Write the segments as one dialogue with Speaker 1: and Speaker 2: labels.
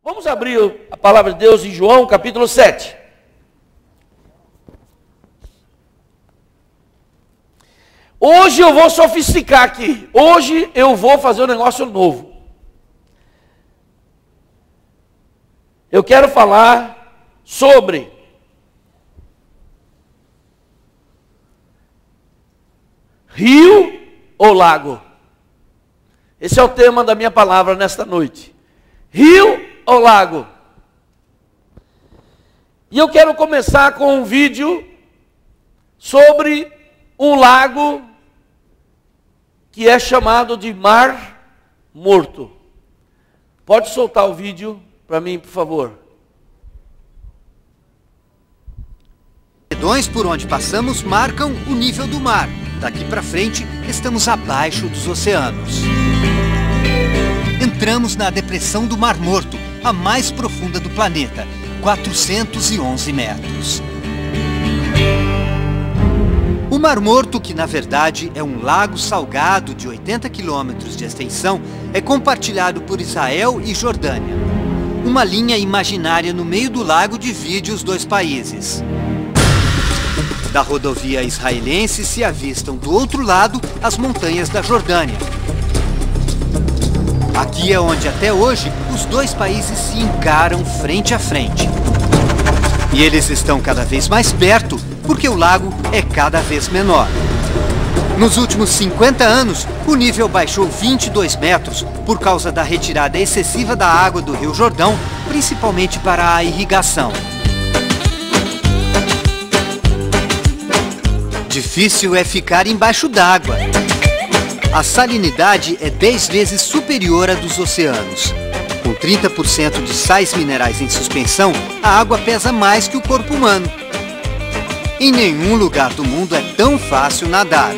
Speaker 1: Vamos abrir a palavra de Deus em João, capítulo 7. Hoje eu vou sofisticar aqui. Hoje eu vou fazer um negócio novo. Eu quero falar sobre rio ou lago. Esse é o tema da minha palavra nesta noite. Rio ou lago? E eu quero começar com um vídeo sobre um lago que é chamado de Mar Morto. Pode soltar o vídeo para mim, por favor.
Speaker 2: Os por onde passamos marcam o nível do mar. Daqui para frente, estamos abaixo dos oceanos. Entramos na depressão do Mar Morto, a mais profunda do planeta, 411 metros. O Mar Morto, que na verdade é um lago salgado de 80 quilômetros de extensão, é compartilhado por Israel e Jordânia. Uma linha imaginária no meio do lago divide os dois países. Da rodovia israelense se avistam do outro lado as montanhas da Jordânia. Aqui é onde até hoje os dois países se encaram frente a frente. E eles estão cada vez mais perto, porque o lago é cada vez menor. Nos últimos 50 anos, o nível baixou 22 metros por causa da retirada excessiva da água do Rio Jordão, principalmente para a irrigação. Difícil é ficar embaixo d'água. A salinidade é 10 vezes superior à dos oceanos. Com 30% de sais minerais em suspensão, a água pesa mais que o corpo humano. Em nenhum lugar do mundo é tão fácil nadar.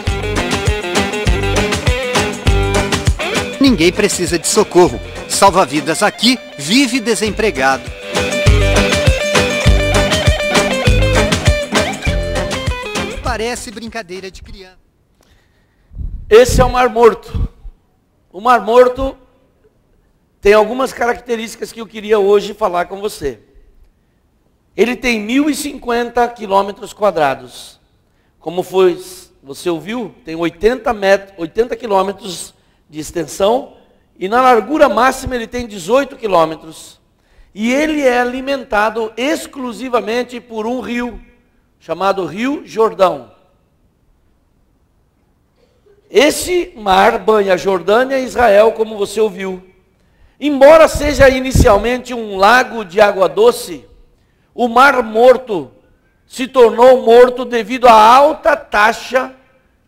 Speaker 2: Ninguém precisa de socorro. Salva-vidas aqui vive desempregado. Parece brincadeira de criança.
Speaker 1: Esse é o Mar Morto. O Mar Morto tem algumas características que eu queria hoje falar com você. Ele tem 1.050 quilômetros quadrados. Como você ouviu, tem 80 quilômetros de extensão e na largura máxima ele tem 18 quilômetros. E ele é alimentado exclusivamente por um rio, chamado Rio Jordão. Esse mar banha Jordânia e Israel, como você ouviu. Embora seja inicialmente um lago de água doce, o Mar Morto se tornou morto devido à alta taxa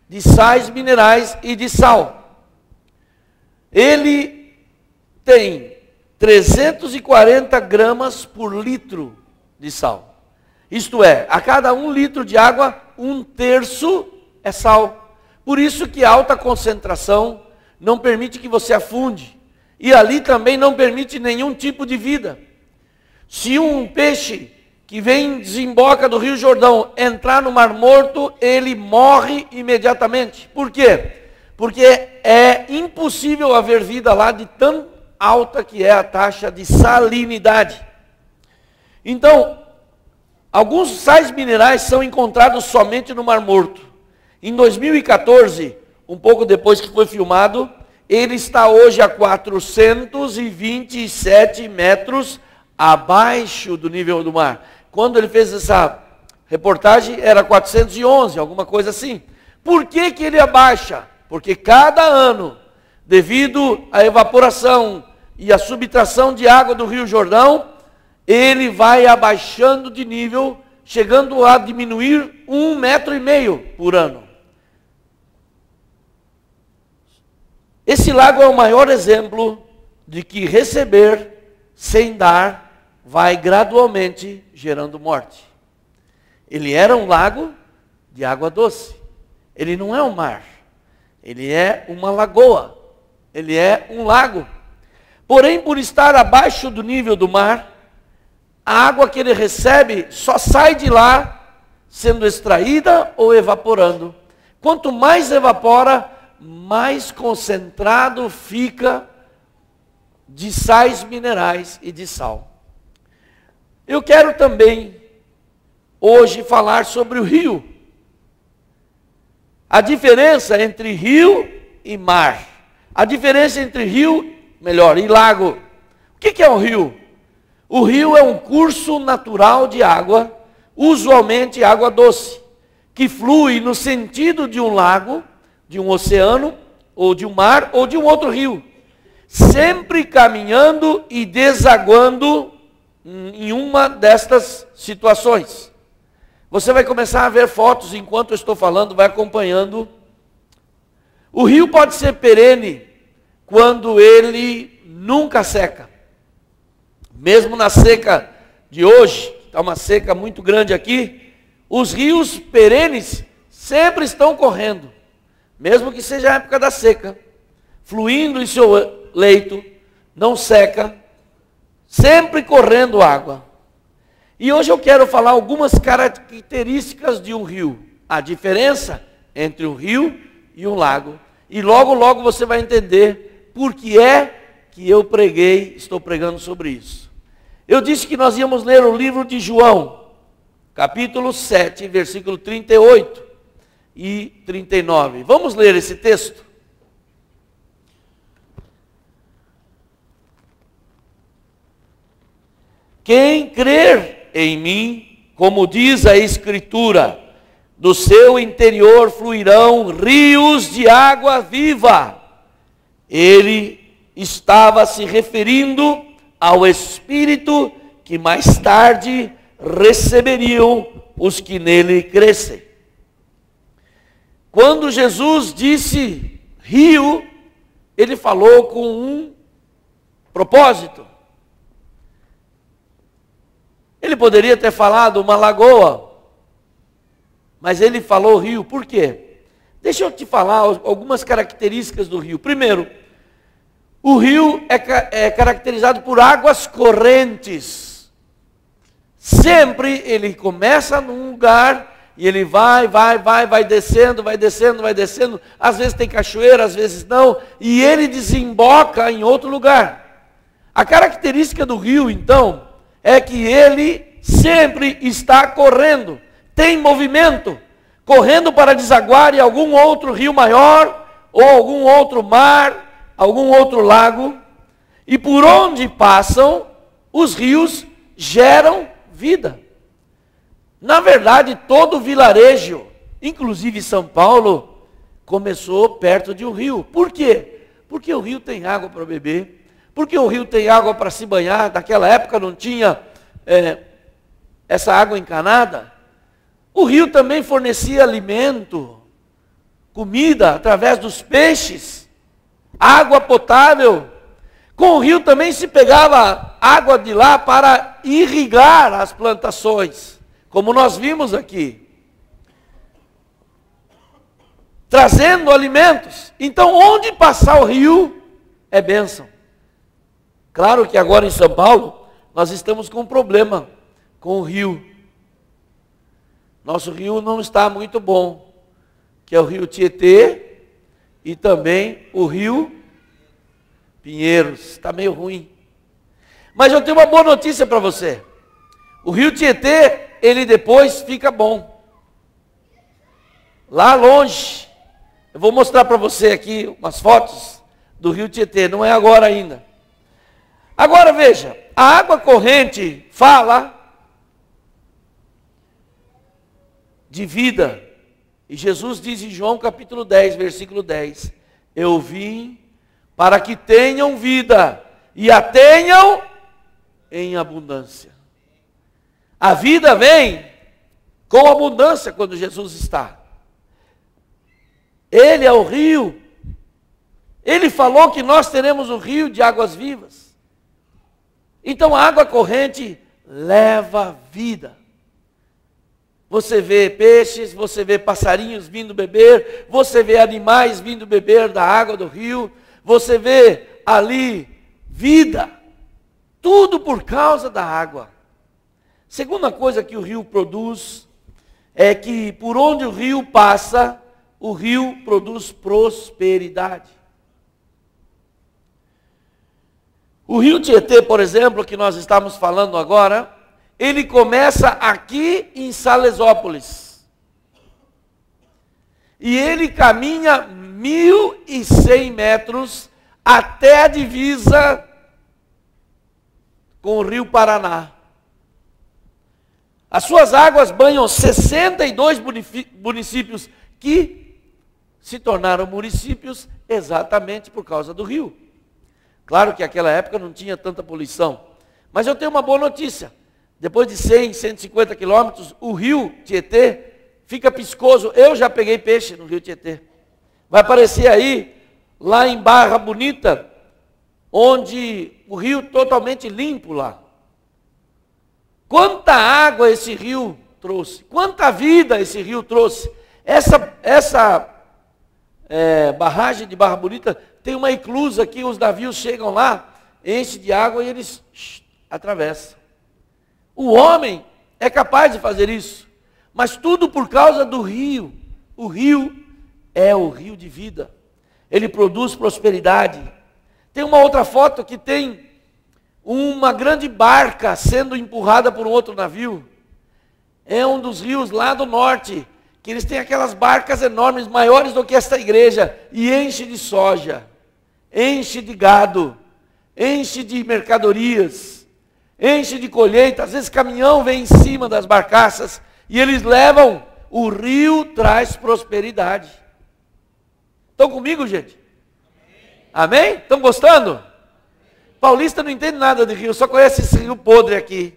Speaker 1: de sais minerais e de sal. Ele tem 340 gramas por litro de sal. Isto é, a cada 1 litro de água, 1/3 é sal. Por isso que a alta concentração não permite que você afunde. E ali também não permite nenhum tipo de vida. Se um peixe que desemboca do Rio Jordão entrar no Mar Morto, ele morre imediatamente. Por quê? Porque é impossível haver vida lá de tão alta que é a taxa de salinidade. Então, alguns sais minerais são encontrados somente no Mar Morto. Em 2014, um pouco depois que foi filmado, ele está hoje a 427 metros abaixo do nível do mar. Quando ele fez essa reportagem, era 411, alguma coisa assim. Por que que ele abaixa? Porque cada ano, devido à evaporação e à subtração de água do Rio Jordão, ele vai abaixando de nível, chegando a diminuir 1,5 metro por ano. Esse lago é o maior exemplo de que receber sem dar vai gradualmente gerando morte. Ele era um lago de água doce. Ele não é um mar. Ele é uma lagoa. Ele é um lago. Porém, por estar abaixo do nível do mar, a água que ele recebe só sai de lá sendo extraída ou evaporando. Quanto mais evapora, mais concentrado fica de sais minerais e de sal. Eu quero também hoje falar sobre o rio. A diferença entre rio e mar. A diferença entre rio, e lago. O que é um rio? O rio é um curso natural de água, usualmente água doce, que flui no sentido de um lago, de um oceano, ou de um mar, ou de um outro rio, sempre caminhando e desaguando em uma destas situações. Você vai começar a ver fotos enquanto eu estou falando, vai acompanhando. O rio pode ser perene quando ele nunca seca. Mesmo na seca de hoje, está uma seca muito grande aqui, os rios perenes sempre estão correndo, mesmo que seja a época da seca, fluindo em seu leito, não seca, sempre correndo água. E hoje eu quero falar algumas características de um rio, a diferença entre um rio e um lago. E logo, logo você vai entender por que é que eu estou pregando sobre isso. Eu disse que nós íamos ler o livro de João, capítulo 7, versículo 38 e 39. Vamos ler esse texto? Quem crer em mim, como diz a Escritura, do seu interior fluirão rios de água viva. Ele estava se referindo ao Espírito que mais tarde receberiam os que nele crescem. Quando Jesus disse rio, ele falou com um propósito. Ele poderia ter falado uma lagoa, mas ele falou rio. Por quê? Deixa eu te falar algumas características do rio. Primeiro, o rio é caracterizado por águas correntes. Sempre ele começa num lugar e ele vai descendo. Às vezes tem cachoeira, às vezes não, e ele desemboca em outro lugar. A característica do rio, então, é que ele sempre está correndo, tem movimento, correndo para desaguar em algum outro rio maior, ou algum outro mar, algum outro lago, e por onde passam, os rios geram vida. Na verdade, todo vilarejo, inclusive São Paulo, começou perto de um rio. Por quê? Porque o rio tem água para beber, porque o rio tem água para se banhar. Naquela época não tinha essa água encanada. O rio também fornecia alimento, comida através dos peixes, água potável. Com o rio também se pegava água de lá para irrigar as plantações, como nós vimos aqui, trazendo alimentos. Então, onde passar o rio é bênção. Claro que agora em São Paulo, nós estamos com um problema com o rio. Nosso rio não está muito bom, que é o rio Tietê e também o rio Pinheiros. Está meio ruim. Mas eu tenho uma boa notícia para você. O rio Tietê, ele depois fica bom. Lá longe, eu vou mostrar para você aqui umas fotos do rio Tietê, não é agora ainda. Agora veja, a água corrente fala de vida. E Jesus diz em João capítulo 10, versículo 10, eu vim para que tenham vida e a tenham em abundância. A vida vem com abundância quando Jesus está. Ele é o rio. Ele falou que nós teremos um rio de águas vivas. Então a água corrente leva vida. Você vê peixes, você vê passarinhos vindo beber, você vê animais vindo beber da água do rio, você vê ali vida, tudo por causa da água. Segunda coisa que o rio produz é que por onde o rio passa, o rio produz prosperidade. O rio Tietê, por exemplo, que nós estamos falando agora, ele começa aqui em Salesópolis. E ele caminha 1.100 metros até a divisa com o rio Paraná. As suas águas banham 62 municípios que se tornaram municípios exatamente por causa do rio. Claro que naquela época não tinha tanta poluição. Mas eu tenho uma boa notícia. Depois de 100, 150 quilômetros, o rio Tietê fica piscoso. Eu já peguei peixe no rio Tietê. Vai aparecer aí, lá em Barra Bonita, onde o rio totalmente limpo lá. Quanta água esse rio trouxe, quanta vida esse rio trouxe. Essa barragem de Barra Bonita tem uma inclusa que os navios chegam lá, enchem de água e eles atravessam. O homem é capaz de fazer isso, mas tudo por causa do rio. O rio é o rio de vida. Ele produz prosperidade. Tem uma outra foto que tem uma grande barca sendo empurrada por um outro navio. É um dos rios lá do norte, que eles têm aquelas barcas enormes, maiores do que esta igreja, e enche de soja, enche de gado, enche de mercadorias, enche de colheita. Às vezes caminhão vem em cima das barcaças e eles levam. O rio traz prosperidade. Estão comigo, gente? Amém? Estão gostando? Paulista não entende nada de rio, só conhece esse rio podre aqui.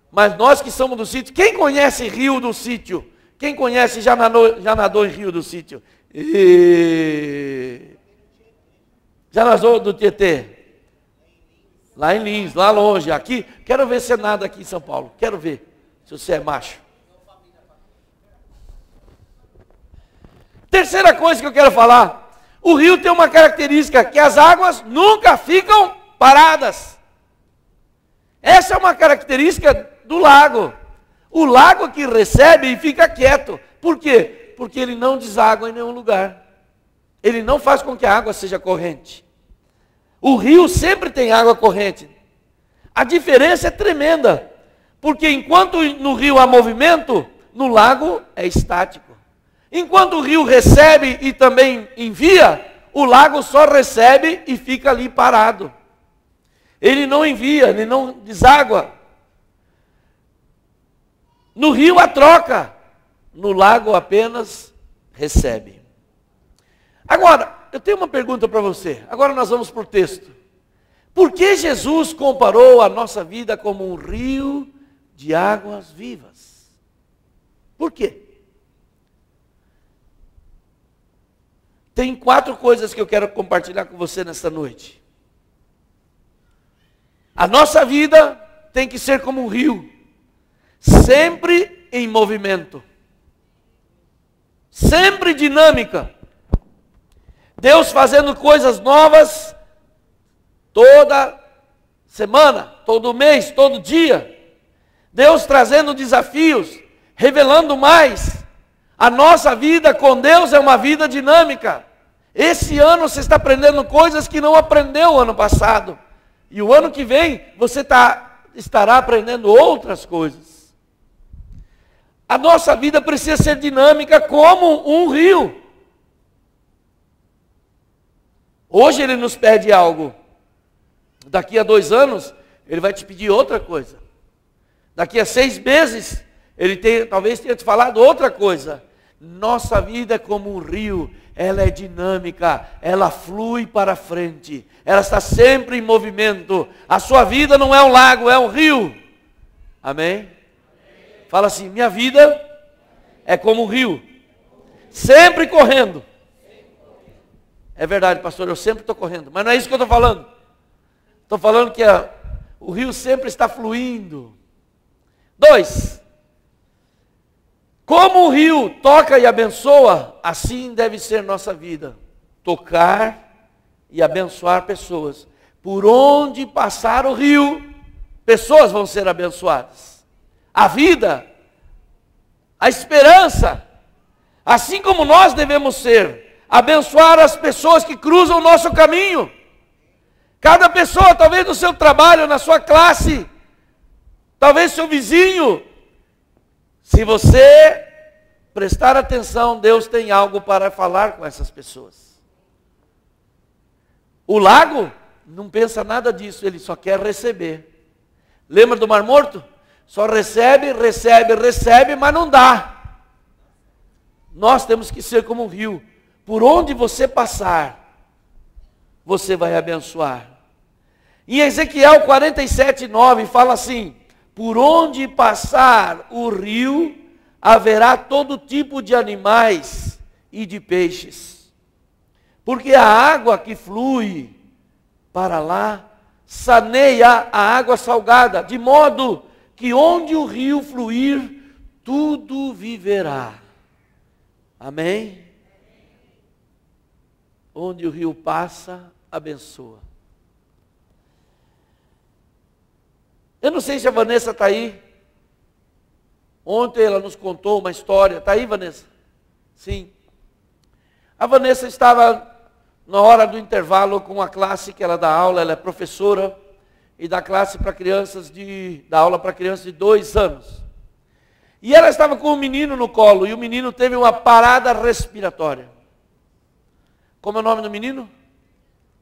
Speaker 1: Mas nós que somos do sítio, quem conhece rio do sítio? Quem conhece já nadou em rio do sítio? Já nadou do Tietê? Lá em Lins, lá longe. Aqui, quero ver você nada aqui em São Paulo. Quero ver se você é macho. Terceira coisa que eu quero falar. O rio tem uma característica, que as águas nunca ficam paradas. Essa é uma característica do lago. O lago que recebe e fica quieto. Por quê? Porque ele não deságua em nenhum lugar. Ele não faz com que a água seja corrente. O rio sempre tem água corrente. A diferença é tremenda. Porque enquanto no rio há movimento, no lago é estático. Enquanto o rio recebe e também envia, o lago só recebe e fica ali parado. Ele não envia, ele não deságua. No rio há troca, no lago apenas recebe. Agora, eu tenho uma pergunta para você. Agora nós vamos para o texto. Por que Jesus comparou a nossa vida como um rio de águas vivas? Por quê? Tem 4 coisas que eu quero compartilhar com você nesta noite. A nossa vida tem que ser como um rio, sempre em movimento, sempre dinâmica. Deus fazendo coisas novas toda semana, todo mês, todo dia. Deus trazendo desafios, revelando mais. A nossa vida com Deus é uma vida dinâmica. Esse ano você está aprendendo coisas que não aprendeu o ano passado. E o ano que vem você estará aprendendo outras coisas. A nossa vida precisa ser dinâmica como um rio. Hoje ele nos pede algo. Daqui a 2 anos, ele vai te pedir outra coisa. Daqui a 6 meses, talvez tenha te falado outra coisa. Nossa vida é como um rio, ela é dinâmica, ela flui para frente, ela está sempre em movimento. A sua vida não é um lago, é um rio. Amém? Fala assim, minha vida é como um rio, sempre correndo. É verdade, pastor, eu sempre estou correndo, mas não é isso que eu estou falando. Estou falando que o rio sempre está fluindo. 2. Como o rio toca e abençoa, assim deve ser nossa vida. Tocar e abençoar pessoas. Por onde passar o rio, pessoas vão ser abençoadas. A vida, a esperança, assim como nós devemos ser, abençoar as pessoas que cruzam o nosso caminho. Cada pessoa, talvez no seu trabalho, na sua classe, talvez seu vizinho. Se você prestar atenção, Deus tem algo para falar com essas pessoas. O lago não pensa nada disso, ele só quer receber. Lembra do Mar Morto? Só recebe, recebe, recebe, mas não dá. Nós temos que ser como um rio. Por onde você passar, você vai abençoar. Em Ezequiel 47:9 fala assim: por onde passar o rio, haverá todo tipo de animais e de peixes. Porque a água que flui para lá saneia a água salgada, de modo que onde o rio fluir, tudo viverá. Amém? Onde o rio passa, abençoa. Eu não sei se a Vanessa está aí. Ontem ela nos contou uma história. Está aí, Vanessa? Sim. A Vanessa estava na hora do intervalo com a classe que ela dá aula. Ela é professora e dá classe para crianças dá aula para crianças de 2 anos. E ela estava com um menino no colo e o menino teve uma parada respiratória. Como é o nome do menino?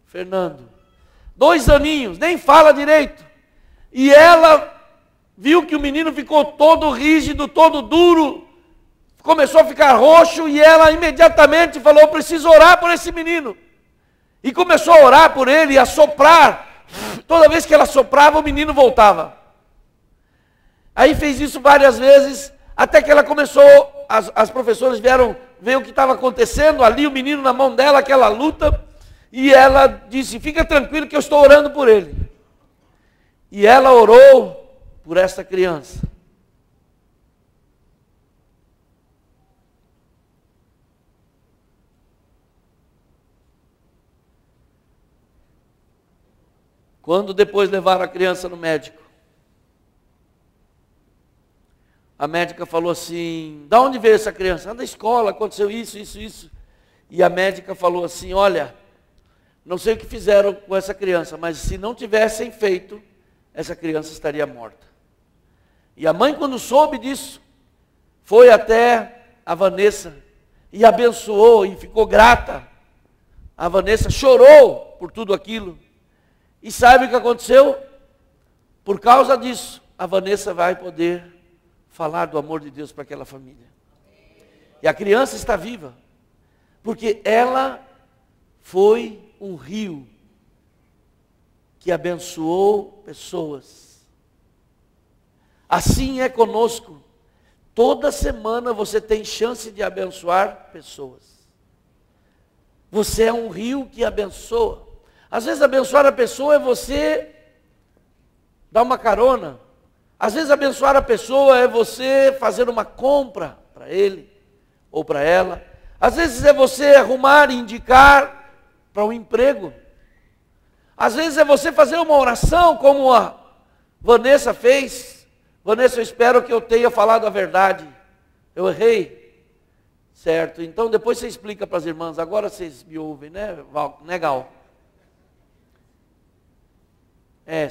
Speaker 1: Fernando. 2 aninhos, nem fala direito. E ela viu que o menino ficou todo rígido, todo duro, começou a ficar roxo e ela imediatamente falou: eu preciso orar por esse menino. E começou a orar por ele e a soprar. Toda vez que ela soprava, o menino voltava. Aí fez isso várias vezes, até que ela começou, as professoras vieram ver o que estava acontecendo ali, o menino na mão dela, aquela luta, e ela disse: fica tranquilo que eu estou orando por ele. E ela orou por essa criança. Quando depois levaram a criança no médico, a médica falou assim: da onde veio essa criança? Da escola, aconteceu isso, isso, isso. E a médica falou assim: olha, não sei o que fizeram com essa criança, mas se não tivessem feito, essa criança estaria morta. E a mãe, quando soube disso, foi até a Vanessa e abençoou e ficou grata. A Vanessa chorou por tudo aquilo. E sabe o que aconteceu? Por causa disso, a Vanessa vai poder falar do amor de Deus para aquela família. E a criança está viva, porque ela foi um rio que abençoou pessoas. Assim é conosco. Toda semana você tem chance de abençoar pessoas. Você é um rio que abençoa. Às vezes abençoar a pessoa é você dar uma carona. Às vezes abençoar a pessoa é você fazer uma compra para ele ou para ela. Às vezes é você arrumar e indicar para um emprego. Às vezes é você fazer uma oração como a Vanessa fez. Vanessa, eu espero que eu tenha falado a verdade. Eu errei. Certo? Então depois você explica para as irmãs. Agora vocês me ouvem, né, Gal?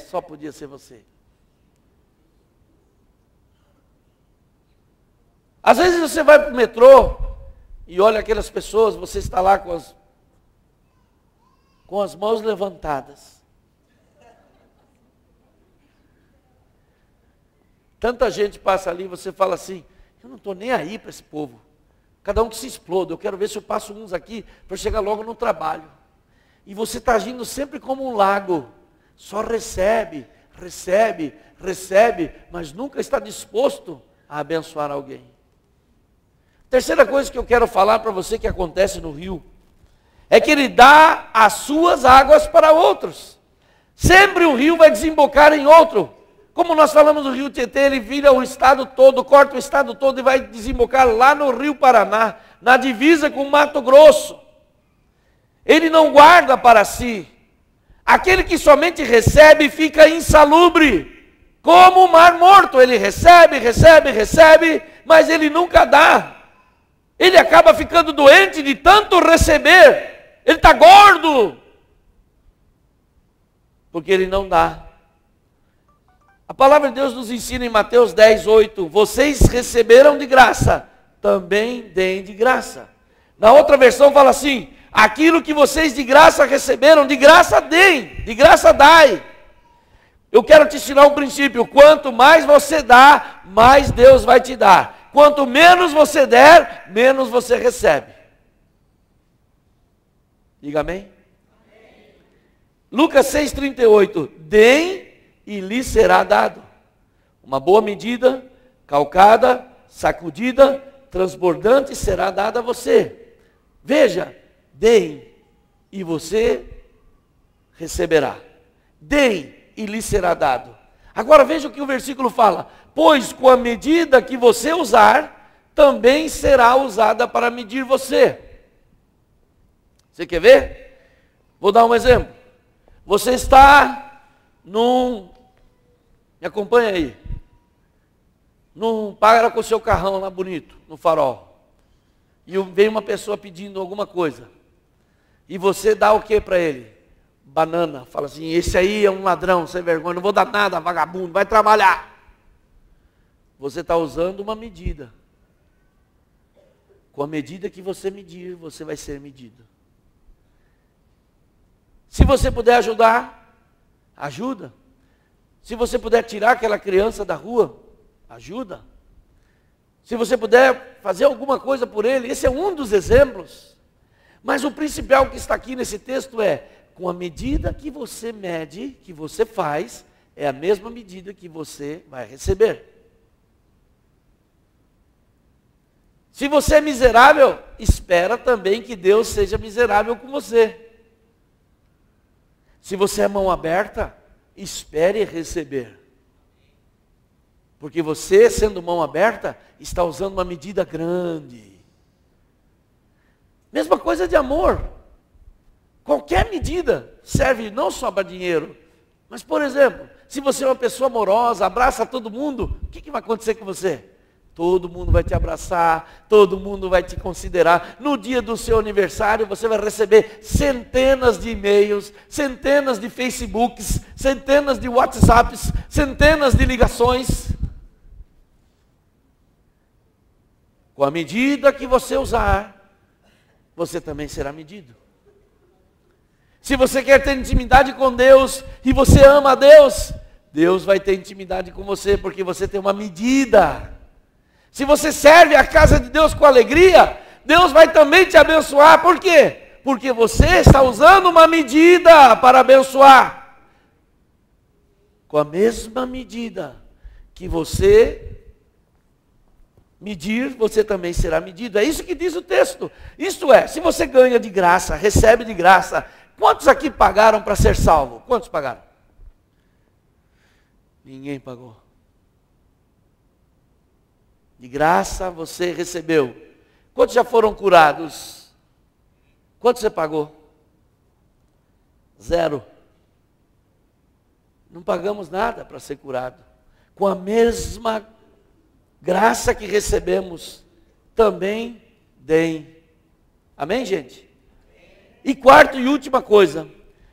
Speaker 1: Só podia ser você. Às vezes você vai para o metrô e olha aquelas pessoas, você está lá com as mãos levantadas. Tanta gente passa ali, você fala assim: eu não estou nem aí para esse povo. Cada um que se exploda, eu quero ver se eu passo uns aqui para chegar logo no trabalho. E você está agindo sempre como um lago. Só recebe, recebe, recebe, mas nunca está disposto a abençoar alguém. Terceira coisa que eu quero falar para você que acontece no rio, é que ele dá as suas águas para outros. Sempre um rio vai desembocar em outro. Como nós falamos do rio Tietê, ele vira o estado todo, corta o estado todo e vai desembocar lá no rio Paraná, na divisa com o Mato Grosso. Ele não guarda para si. Aquele que somente recebe fica insalubre, como o Mar Morto. Ele recebe, recebe, recebe, mas ele nunca dá. Ele acaba ficando doente de tanto receber. Ele está gordo. porque ele não dá. A palavra de Deus nos ensina em Mateus 10:8, vocês receberam de graça, também deem de graça. Na outra versão fala assim, aquilo que vocês de graça receberam, de graça deem, de graça dai. Eu quero te ensinar um princípio, quanto mais você dá, mais Deus vai te dar. Quanto menos você der, menos você recebe. Diga amém? Amém. Lucas 6:38, deem e lhe será dado. Uma boa medida, calcada, sacudida, transbordante será dada a você. Veja, deem e você receberá. Deem e lhe será dado. Agora veja o que o versículo fala. Pois com a medida que você usar, também será usada para medir você. Você quer ver? Vou dar um exemplo. Você está me acompanha aí. Para com o seu carrão lá bonito, no farol. E vem uma pessoa pedindo alguma coisa. E você dá o que para ele? Banana. Fala assim, esse aí é um ladrão, sem vergonha, não vou dar nada, vagabundo, vai trabalhar. Você está usando uma medida. Com a medida que você medir, você vai ser medido. Se você puder ajudar, ajuda. Se você puder tirar aquela criança da rua, ajuda. Se você puder fazer alguma coisa por ele, esse é um dos exemplos. Mas o principal que está aqui nesse texto é, com a medida que você mede, que você faz, é a mesma medida que você vai receber. Se você é miserável, espera também que Deus seja miserável com você. Se você é mão aberta, espere receber. Porque você, sendo mão aberta, está usando uma medida grande. Mesma coisa de amor. Qualquer medida serve não só para dinheiro, mas, por exemplo, se você é uma pessoa amorosa, abraça todo mundo, o que vai acontecer com você? Todo mundo vai te abraçar, todo mundo vai te considerar. No dia do seu aniversário, você vai receber centenas de e-mails, centenas de Facebooks, centenas de WhatsApps, centenas de ligações. Com a medida que você usar, você também será medido. Se você quer ter intimidade com Deus e você ama a Deus, Deus vai ter intimidade com você porque você tem uma medida. Se você serve a casa de Deus com alegria, Deus vai também te abençoar. Por quê? Porque você está usando uma medida para abençoar. Com a mesma medida que você medir, você também será medido. É isso que diz o texto. Isto é, se você ganha de graça, recebe de graça, quantos aqui pagaram para ser salvo? Quantos pagaram? Ninguém pagou. De graça você recebeu. Quantos já foram curados? Quanto você pagou? 0. Não pagamos nada para ser curado. Com a mesma graça que recebemos, também deem. Amém, gente? E quarto e última coisa.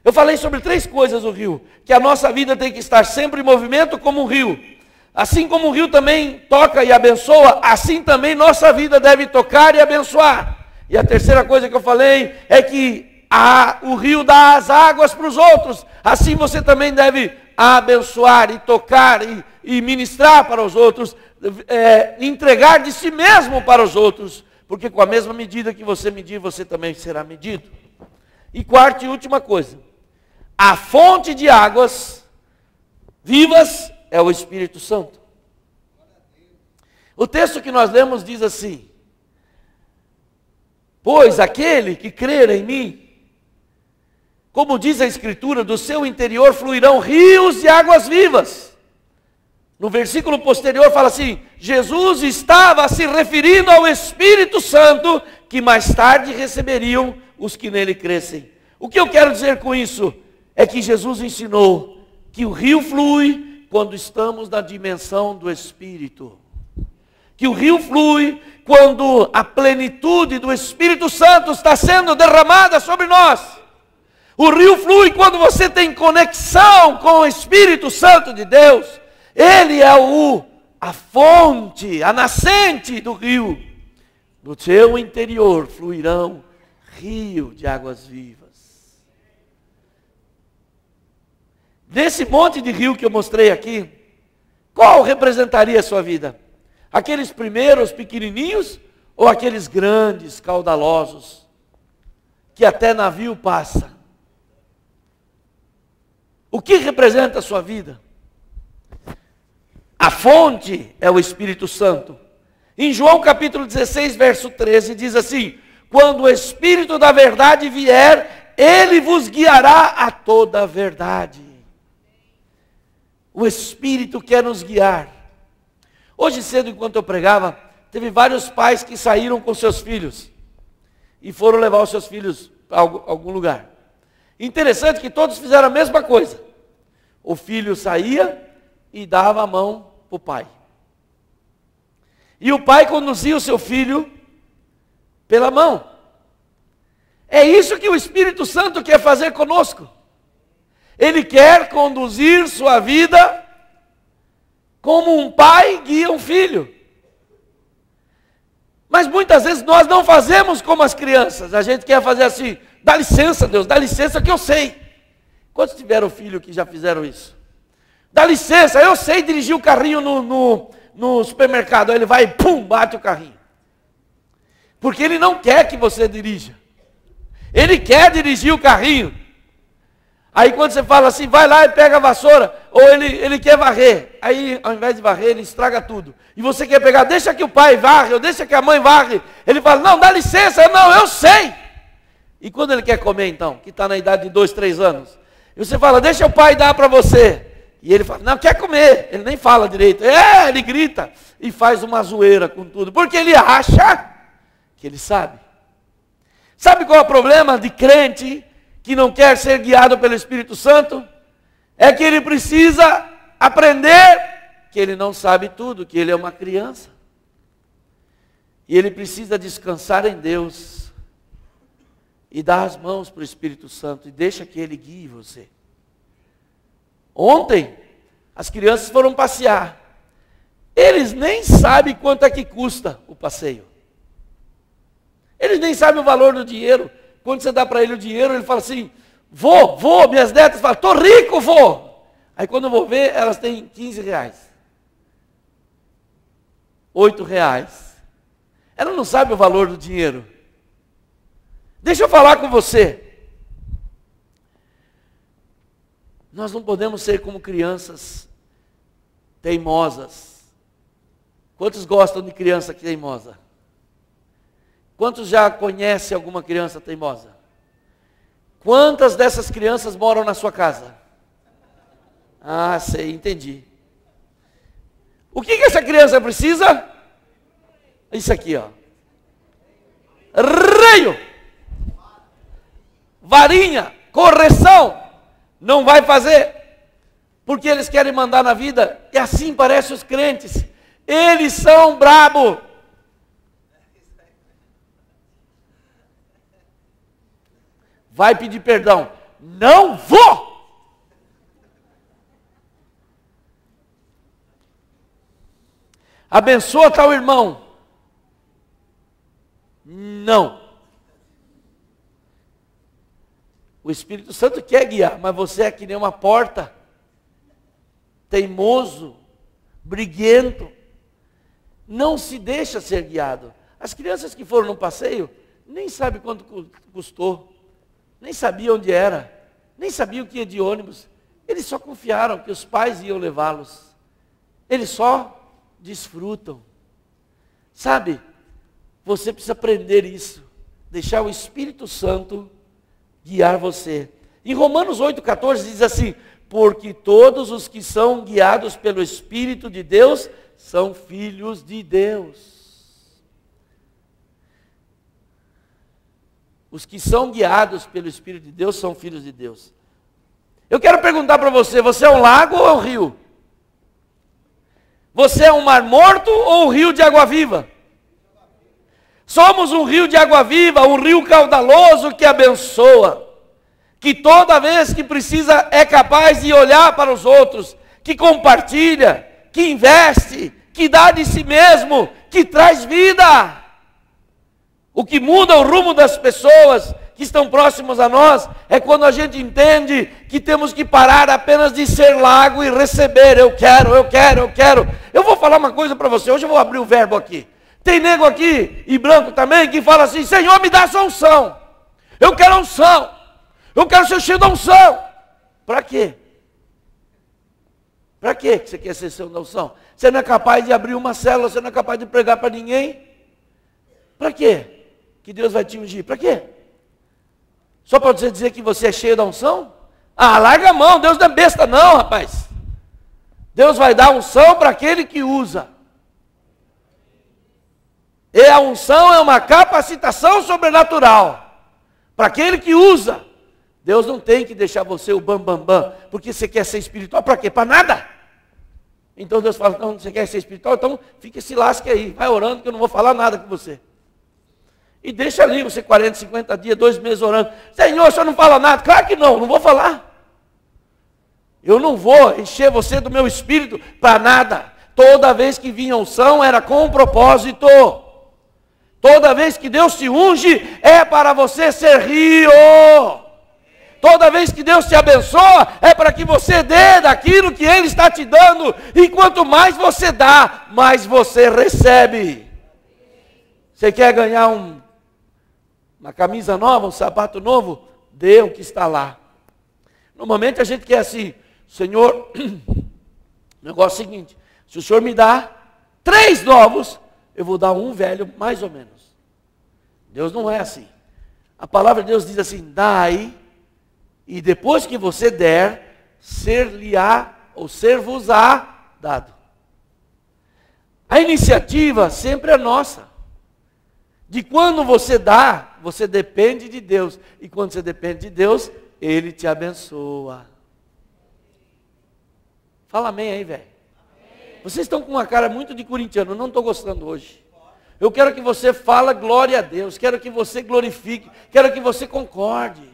Speaker 1: Eu falei sobre 3 coisas do rio. Que a nossa vida tem que estar sempre em movimento como um rio. Assim como o rio também toca e abençoa, assim também nossa vida deve tocar e abençoar. E a terceira coisa que eu falei é que o rio dá as águas para os outros. Assim você também deve abençoar e tocar e ministrar para os outros, entregar de si mesmo para os outros. Porque com a mesma medida que você medir, você também será medido. E quarta e última coisa. A fonte de águas vivas é o Espírito Santo. O texto que nós lemos diz assim: pois aquele que crer em mim, como diz a Escritura, do seu interior fluirão rios de águas vivas. No versículo posterior fala assim, Jesus estava se referindo ao Espírito Santo, que mais tarde receberiam os que nele crescem. O que eu quero dizer com isso? É que Jesus ensinou que o rio flui quando estamos na dimensão do Espírito. Que o rio flui quando a plenitude do Espírito Santo está sendo derramada sobre nós. O rio flui quando você tem conexão com o Espírito Santo de Deus. Ele é a fonte, a nascente do rio. No seu interior fluirão rio de águas vivas. Nesse monte de rio que eu mostrei aqui, qual representaria a sua vida? Aqueles primeiros pequenininhos ou aqueles grandes, caudalosos, que até navio passa? O que representa a sua vida? A fonte é o Espírito Santo. Em João capítulo 16, verso 13, diz assim: quando o Espírito da verdade vier, ele vos guiará a toda a verdade. O Espírito quer nos guiar. Hoje cedo, enquanto eu pregava, teve vários pais que saíram com seus filhos e foram levar os seus filhos para algum lugar. Interessante que todos fizeram a mesma coisa. O filho saía e dava a mão para o pai. E o pai conduzia o seu filho pela mão. É isso que o Espírito Santo quer fazer conosco. Ele quer conduzir sua vida como um pai guia um filho. Mas muitas vezes nós não fazemos como as crianças. A gente quer fazer assim: dá licença, Deus, dá licença que eu sei. Quantos tiveram filho que já fizeram isso? Dá licença, eu sei dirigir o carrinho no supermercado. Aí ele vai e pum, bate o carrinho. Porque ele não quer que você dirija. Ele quer dirigir o carrinho. Aí quando você fala assim, vai lá e pega a vassoura, ou ele quer varrer. Aí ao invés de varrer, ele estraga tudo. E você quer pegar, deixa que o pai varre, ou deixa que a mãe varre. Ele fala, não, dá licença, não, eu sei. E quando ele quer comer então, que está na idade de 2, 3 anos, e você fala, deixa o pai dar para você. E ele fala, não, quer comer. Ele nem fala direito. Ele grita e faz uma zoeira com tudo. Porque ele acha que ele sabe. Sabe qual é o problema de crente que não quer ser guiado pelo Espírito Santo? É que ele precisa aprender que ele não sabe tudo, que ele é uma criança. E ele precisa descansar em Deus. E dar as mãos para o Espírito Santo e deixa que ele guie você. Ontem, as crianças foram passear. Eles nem sabem quanto é que custa o passeio. Eles nem sabem o valor do dinheiro. Quando você dá para ele o dinheiro, ele fala assim, vou, minhas netas falam, tô rico, vou. Aí quando eu vou ver, elas têm 15 reais. 8 reais. Ela não sabe o valor do dinheiro. Deixa eu falar com você. Nós não podemos ser como crianças teimosas. Quantos gostam de criança teimosa? Quantos já conhecem alguma criança teimosa? Quantas dessas crianças moram na sua casa? Ah, sei, entendi. O que essa criança precisa? Isso aqui, ó. Reio, varinha, correção. Não vai fazer, porque eles querem mandar na vida. E assim parecem os crentes. Eles são brabo. Vai pedir perdão. Não vou. Abençoa tal irmão. Não. O Espírito Santo quer guiar, mas você é que nem uma porta. Teimoso, briguento. Não se deixa ser guiado. As crianças que foram no passeio, nem sabem quanto custou. Nem sabiam onde era. Nem sabiam que ia de ônibus. Eles só confiaram que os pais iam levá-los. Eles só desfrutam. Sabe? Você precisa aprender isso. Deixar o Espírito Santo guiar você. Em Romanos 8,14 diz assim, porque todos os que são guiados pelo Espírito de Deus são filhos de Deus. Os que são guiados pelo Espírito de Deus são filhos de Deus. Eu quero perguntar para você, você é um lago ou é um rio? Você é um mar morto ou um rio de água viva? Somos um rio de água viva, um rio caudaloso que abençoa, que toda vez que precisa é capaz de olhar para os outros, que compartilha, que investe, que dá de si mesmo, que traz vida. O que muda o rumo das pessoas que estão próximas a nós é quando a gente entende que temos que parar apenas de ser lago e receber. Eu quero, eu quero, eu quero. Eu vou falar uma coisa para você, hoje eu vou abrir o verbo aqui. Tem nego aqui, e branco também, que fala assim: Senhor, me dá essa unção. Eu quero unção. Eu quero ser cheio da unção. Para quê? Para quê que você quer ser cheio da unção? Você não é capaz de abrir uma célula, você não é capaz de pregar para ninguém? Para quê que Deus vai te ungir? Para quê? Só para você dizer que você é cheio da unção? Ah, larga a mão, Deus não é besta não, rapaz. Deus vai dar unção para aquele que usa. E a unção é uma capacitação sobrenatural para aquele que usa. Deus não tem que deixar você o bam, porque você quer ser espiritual. Para quê? Para nada. Então Deus fala: não, você quer ser espiritual? Então fique, se lasque aí, vai orando que eu não vou falar nada com você. E deixa ali você 40, 50 dias, 2 meses orando. Senhor, o senhor não fala nada? Claro que não vou falar. Eu não vou encher você do meu espírito para nada. Toda vez que vinha unção era com um propósito. Toda vez que Deus te unge é para você ser rio. Toda vez que Deus te abençoa é para que você dê daquilo que Ele está te dando. E quanto mais você dá, mais você recebe. Você quer ganhar uma camisa nova, um sapato novo? Dê o que está lá. Normalmente a gente quer assim: Senhor, o negócio é o seguinte, se o Senhor me dá 3 novos, eu vou dar um velho mais ou menos. Deus não é assim. A palavra de Deus diz assim: dai, e depois que você der, ser-lhe-á ou ser-vos-á dado. A iniciativa sempre é nossa. De quando você dá, você depende de Deus. E quando você depende de Deus, Ele te abençoa. Fala amém aí, velho. Vocês estão com uma cara muito de corintiano, eu não estou gostando hoje. Eu quero que você fale glória a Deus, quero que você glorifique, quero que você concorde.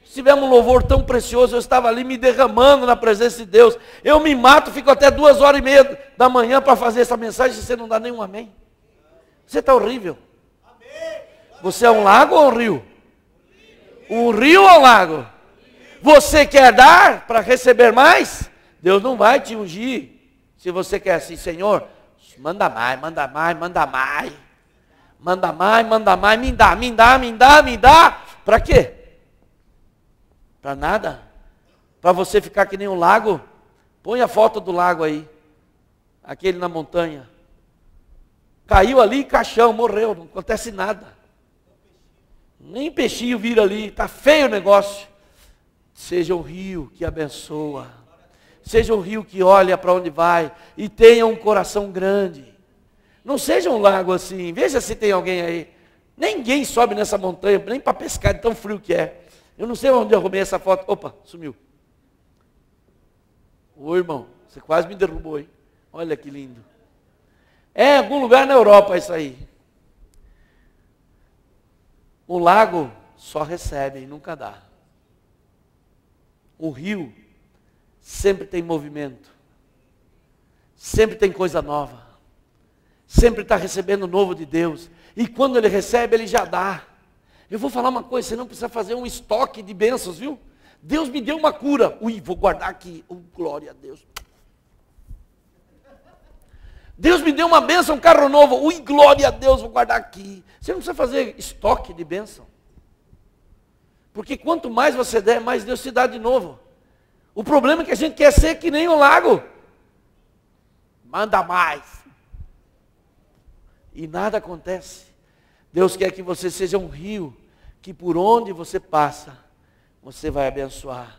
Speaker 1: Se tiver um louvor tão precioso, eu estava ali me derramando na presença de Deus. Eu me mato, fico até 2h30 da manhã para fazer essa mensagem, e você não dá nenhum amém. Você está horrível. Você é um lago ou um rio? Um rio ou um lago? Você quer dar para receber mais? Deus não vai te ungir. Se você quer assim: Senhor, manda mais, manda mais, manda mais. Manda mais, manda mais, me dá, me dá, me dá, me dá. Para quê? Para nada. Para você ficar que nem um lago? Põe a foto do lago aí. Aquele na montanha. Caiu ali, caixão, morreu, não acontece nada. Nem peixinho vira ali, está feio o negócio. Seja um rio que abençoa. Seja um rio que olha para onde vai e tenha um coração grande. Não seja um lago assim. Veja se tem alguém aí. Ninguém sobe nessa montanha, nem para pescar, de tão frio que é. Eu não sei onde eu arrumei essa foto. Opa, sumiu. Ô irmão, você quase me derrubou, hein? Olha que lindo. É em algum lugar na Europa isso aí. O lago só recebe e nunca dá. O rio sempre tem movimento. Sempre tem coisa nova. Sempre está recebendo o novo de Deus. E quando ele recebe, ele já dá. Eu vou falar uma coisa, você não precisa fazer um estoque de bênçãos, viu? Deus me deu uma cura. Ui, vou guardar aqui. Glória a Deus. Deus me deu uma bênção, um carro novo. Ui, glória a Deus, vou guardar aqui. Você não precisa fazer estoque de bênção. Porque quanto mais você der, mais Deus te dá de novo. O problema é que a gente quer ser que nem um lago. Manda mais. E nada acontece. Deus quer que você seja um rio, que por onde você passa, você vai abençoar.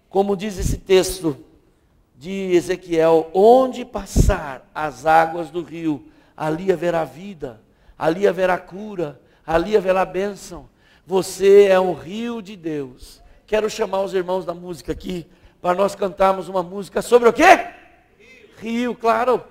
Speaker 1: Como diz esse texto de Ezequiel: onde passar as águas do rio, ali haverá vida, ali haverá cura, ali haverá bênção. Você é um rio de Deus. Quero chamar os irmãos da música aqui, para nós cantarmos uma música sobre o quê? Rio, claro.